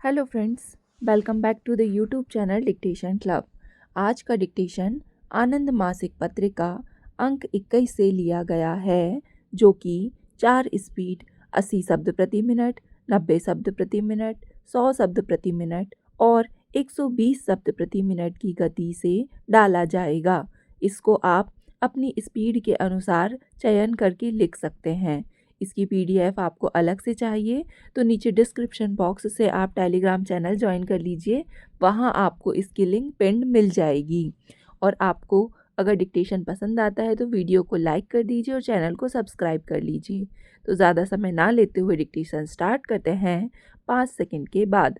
Hello friends, welcome back to the YouTube channel dictation club. आज का dictation आनंद मासिक पत्रिका अंक 21 से लिया गया है, जो कि 4 स्पीड 80 शब्द प्रति मिनट, 90 शब्द प्रति मिनट, 100 शब्द प्रति मिनट और 120 शब्द प्रति मिनट की गति से डाला जाएगा। इसको आप अपनी स्पीड के अनुसार चयन करके लिख सकते हैं। इसकी पीडीएफ आपको अलग से चाहिए तो नीचे डिस्क्रिप्शन बॉक्स से आप टेलीग्राम चैनल ज्वाइन कर लीजिए। वहाँ आपको इसकी लिंक पिंड मिल जाएगी। और आपको अगर डिक्टेशन पसंद आता है तो वीडियो को लाइक कर दीजिए और चैनल को सब्सक्राइब कर लीजिए। तो ज़्यादा समय ना लेते हुए डिक्टेशन स्टार्ट करते हैं 5 सेकंड के बाद।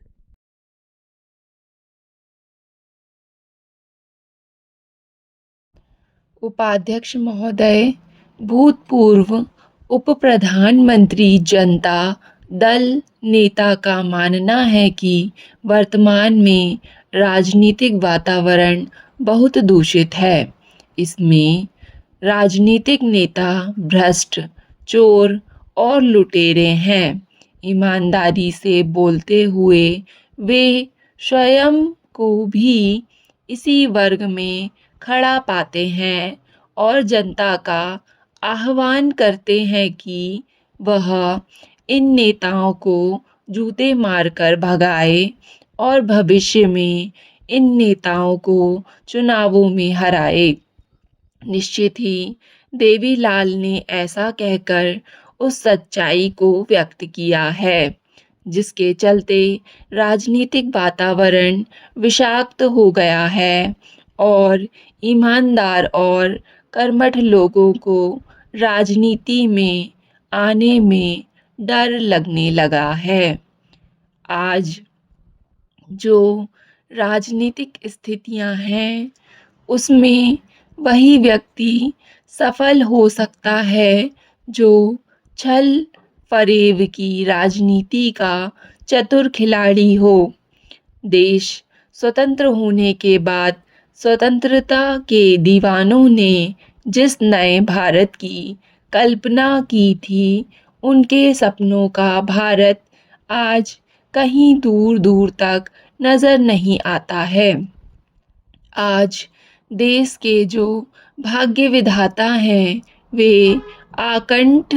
उपाध्यक्ष महोदय, भूतपूर्व उप प्रधानमंत्री जनता दल नेता का मानना है कि वर्तमान में राजनीतिक वातावरण बहुत दूषित है। इसमें राजनीतिक नेता भ्रष्ट, चोर और लुटेरे हैं। ईमानदारी से बोलते हुए वे स्वयं को भी इसी वर्ग में खड़ा पाते हैं और जनता का आह्वान करते हैं कि वह इन नेताओं को जूते मारकर भगाए और भविष्य में इन नेताओं को चुनावों में हराए। निश्चित ही देवीलाल ने ऐसा कहकर उस सच्चाई को व्यक्त किया है, जिसके चलते राजनीतिक वातावरण विषाक्त हो गया है और ईमानदार और कर्मठ लोगों को राजनीति में आने में डर लगने लगा है। आज जो राजनीतिक स्थितियां हैं, उसमें वही व्यक्ति सफल हो सकता है जो छल फरेब की राजनीति का चतुर खिलाड़ी हो। देश स्वतंत्र होने के बाद स्वतंत्रता के दीवानों ने जिस नए भारत की कल्पना की थी, उनके सपनों का भारत आज कहीं दूर दूर तक नजर नहीं आता है। आज देश के जो भाग्य विधाता हैं, वे आकंठ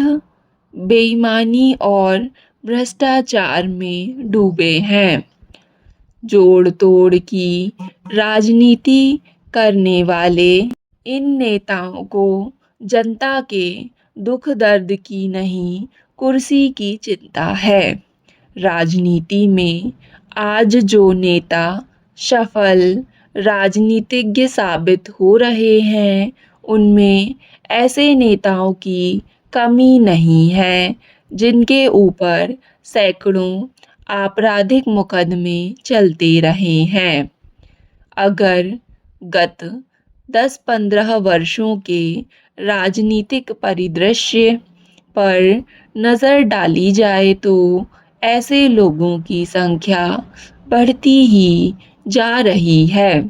बेईमानी और भ्रष्टाचार में डूबे हैं। जोड़ तोड़ की राजनीति करने वाले इन नेताओं को जनता के दुख दर्द की नहीं, कुर्सी की चिंता है। राजनीति में आज जो नेता सफल राजनीतिज्ञ साबित हो रहे हैं, उनमें ऐसे नेताओं की कमी नहीं है जिनके ऊपर सैकड़ों आपराधिक मुकदमे चलते रहे हैं। अगर गत 10-15 वर्षों के राजनीतिक परिदृश्य पर नज़र डाली जाए तो ऐसे लोगों की संख्या बढ़ती ही जा रही है।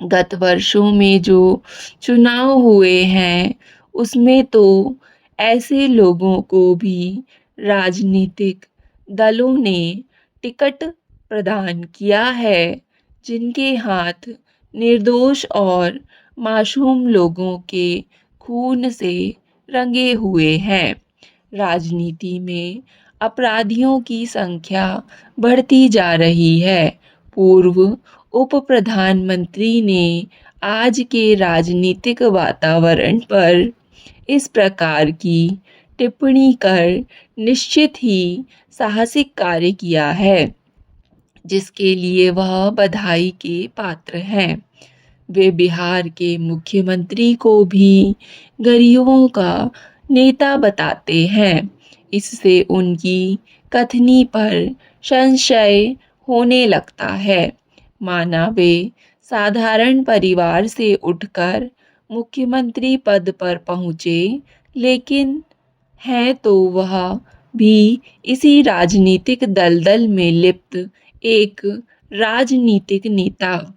गत वर्षों में जो चुनाव हुए हैं, उसमें तो ऐसे लोगों को भी राजनीतिक दलों ने टिकट प्रदान किया है जिनके हाथ निर्दोष और मासूम लोगों के खून से रंगे हुए हैं। राजनीति में अपराधियों की संख्या बढ़ती जा रही है। पूर्व उप प्रधानमंत्री ने आज के राजनीतिक वातावरण पर इस प्रकार की टिप्पणी कर निश्चित ही साहसिक कार्य किया है, जिसके लिए वह बधाई के पात्र हैं। वे बिहार के मुख्यमंत्री को भी गरीबों का नेता बताते हैं। इससे उनकी कथनी पर संशय होने लगता है। माना वे साधारण परिवार से उठकर मुख्यमंत्री पद पर पहुँचे, लेकिन हैं तो वह भी इसी राजनीतिक दलदल में लिप्त एक राजनीतिक नेता,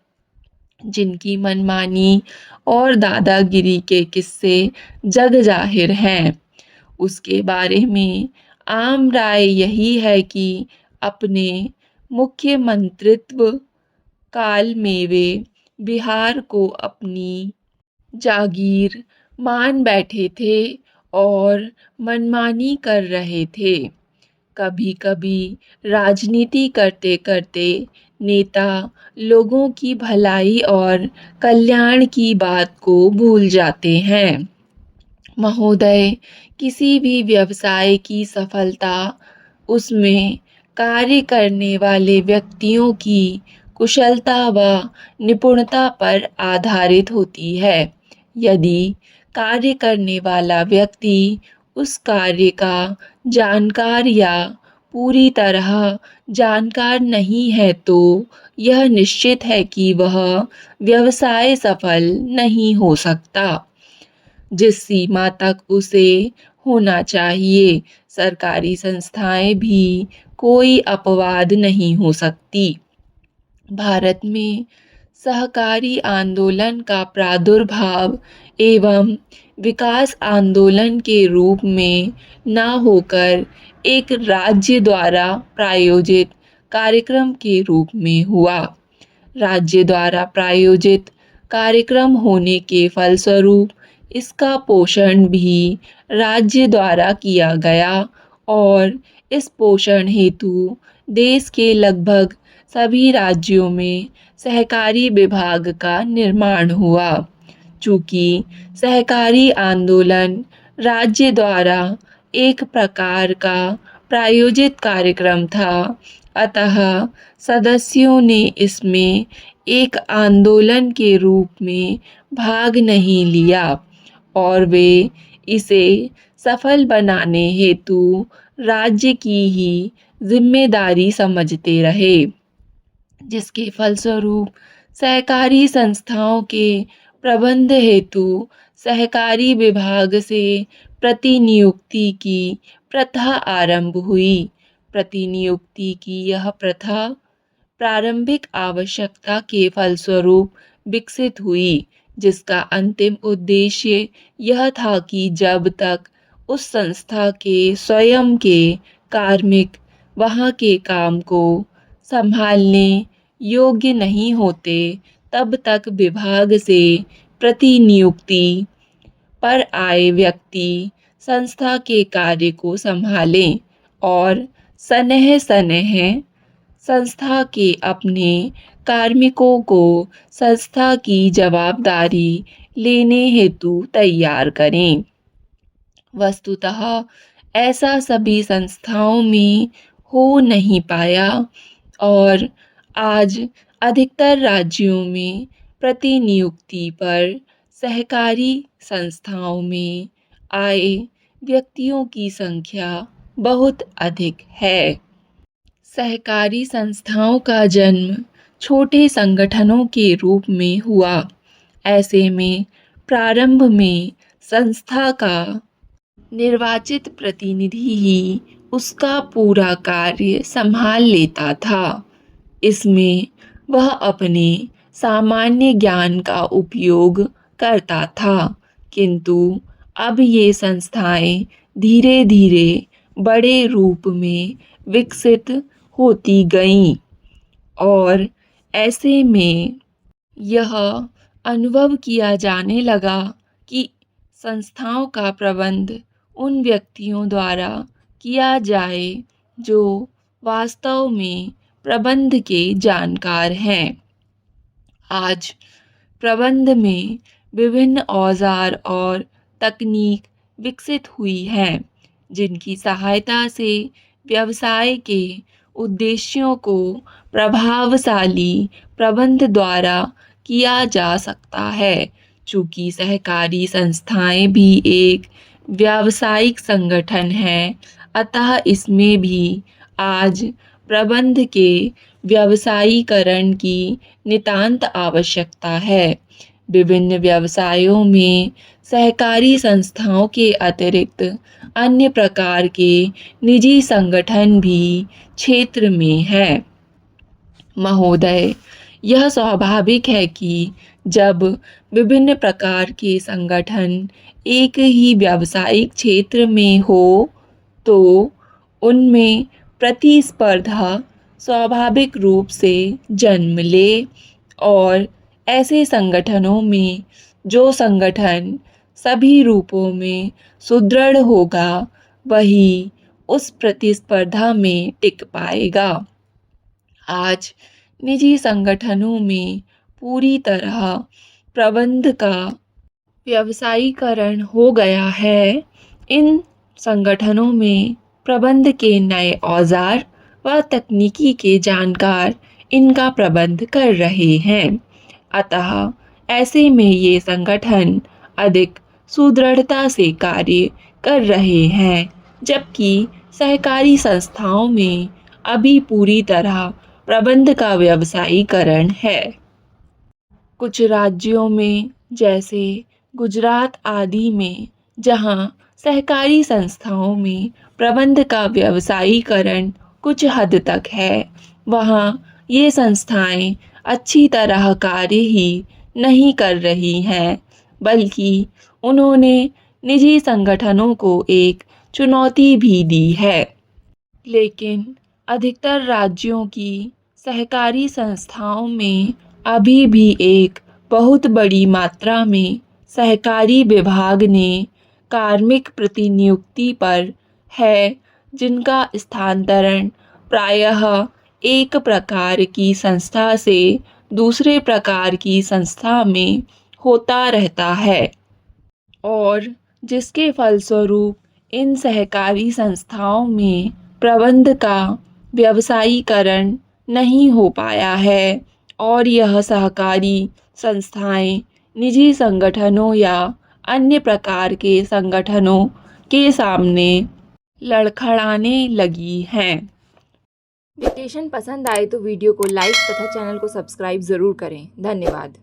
जिनकी मनमानी और दादागिरी के किस्से जग जाहिर हैं। उसके बारे में आम राय यही है कि अपने मुख्यमंत्रित्व काल में वे बिहार को अपनी जागीर मान बैठे थे और मनमानी कर रहे थे। कभी कभी राजनीति करते करते नेता लोगों की भलाई और कल्याण की बात को भूल जाते हैं। महोदय, किसी भी व्यवसाय की सफलता उसमें कार्य करने वाले व्यक्तियों की कुशलता व निपुणता पर आधारित होती है। यदि कार्य करने वाला व्यक्ति उस कार्य का जानकार या पूरी तरह जानकार नहीं है तो यह निश्चित है कि वह व्यवसाय सफल नहीं हो सकता। जिस सीमा तक उसे होना चाहिए, सरकारी संस्थाएं भी कोई अपवाद नहीं हो सकती। भारत में सहकारी आंदोलन का प्रादुर्भाव एवं विकास आंदोलन के रूप में न होकर एक राज्य द्वारा प्रायोजित कार्यक्रम के रूप में हुआ। राज्य द्वारा प्रायोजित कार्यक्रम होने के फलस्वरूप इसका पोषण भी राज्य द्वारा किया गया और इस पोषण हेतु देश के लगभग सभी राज्यों में सहकारी विभाग का निर्माण हुआ। चूँकि सहकारी आंदोलन राज्य द्वारा एक प्रकार का प्रायोजित कार्यक्रम था, अतः सदस्यों ने इसमें एक आंदोलन के रूप में भाग नहीं लिया और वे इसे सफल बनाने हेतु राज्य की ही जिम्मेदारी समझते रहे, जिसके फलस्वरूप सहकारी संस्थाओं के प्रबंध हेतु सहकारी विभाग से प्रतिनियुक्ति की प्रथा आरंभ हुई। प्रतिनियुक्ति की यह प्रथा प्रारंभिक आवश्यकता के फलस्वरूप विकसित हुई, जिसका अंतिम उद्देश्य यह था कि जब तक उस संस्था के स्वयं के कार्मिक वहाँ के काम को संभालने योग्य नहीं होते, तब तक विभाग से प्रतिनियुक्ति पर आए व्यक्ति संस्था के कार्य को संभालें और सनेह संस्था के अपने कार्मिकों को संस्था की जवाबदारी लेने हेतु तैयार करें। वस्तुतः ऐसा सभी संस्थाओं में हो नहीं पाया और आज अधिकतर राज्यों में प्रतिनियुक्ति पर सहकारी संस्थाओं में आए व्यक्तियों की संख्या बहुत अधिक है। सहकारी संस्थाओं का जन्म छोटे संगठनों के रूप में हुआ। ऐसे में प्रारंभ में संस्था का निर्वाचित प्रतिनिधि ही उसका पूरा कार्य संभाल लेता था। इसमें वह अपने सामान्य ज्ञान का उपयोग करता था, किंतु अब ये संस्थाएं धीरे धीरे बड़े रूप में विकसित होती गईं और ऐसे में यह अनुभव किया जाने लगा कि संस्थाओं का प्रबंध उन व्यक्तियों द्वारा किया जाए जो वास्तव में प्रबंध के जानकार हैं। आज प्रबंध में विभिन्न औजार और तकनीक विकसित हुई हैं, जिनकी सहायता से व्यवसाय के उद्देश्यों को प्रभावशाली प्रबंध द्वारा किया जा सकता है। चूँकि सहकारी संस्थाएं भी एक व्यावसायिक संगठन है, अतः इसमें भी आज प्रबंध के व्यवसायीकरण की नितांत आवश्यकता है। विभिन्न व्यवसायों में सहकारी संस्थाओं के अतिरिक्त अन्य प्रकार के निजी संगठन भी क्षेत्र में हैं। महोदय, यह स्वाभाविक है कि जब विभिन्न प्रकार के संगठन एक ही व्यावसायिक क्षेत्र में हो तो उनमें प्रतिस्पर्धा स्वाभाविक रूप से जन्म ले और ऐसे संगठनों में जो संगठन सभी रूपों में सुदृढ़ होगा वही उस प्रतिस्पर्धा में टिक पाएगा। आज निजी संगठनों में पूरी तरह प्रबंध का व्यवसायीकरण हो गया है। इन संगठनों में प्रबंध के नए औजार व तकनीकी के जानकार इनका प्रबंध कर रहे हैं। अतः ऐसे में ये संगठन अधिक सुदृढ़ता से कार्य कर रहे हैं, जबकि सहकारी संस्थाओं में अभी पूरी तरह प्रबंध का व्यवसायीकरण है। कुछ राज्यों में जैसे गुजरात आदि में जहां सहकारी संस्थाओं में प्रबंध का व्यवसायीकरण कुछ हद तक है, वहां ये संस्थाएं अच्छी तरह कार्य ही नहीं कर रही हैं, बल्कि उन्होंने निजी संगठनों को एक चुनौती भी दी है। लेकिन अधिकतर राज्यों की सहकारी संस्थाओं में अभी भी एक बहुत बड़ी मात्रा में सहकारी विभाग ने कार्मिक प्रतिनियुक्ति पर है, जिनका स्थानांतरण प्रायः एक प्रकार की संस्था से दूसरे प्रकार की संस्था में होता रहता है और जिसके फलस्वरूप इन सहकारी संस्थाओं में प्रबंध का व्यवसायीकरण नहीं हो पाया है और यह सहकारी संस्थाएं निजी संगठनों या अन्य प्रकार के संगठनों के सामने लड़खड़ाने लगी हैं। डिक्टेशन पसंद आए तो वीडियो को लाइक तथा चैनल को सब्सक्राइब ज़रूर करें। धन्यवाद।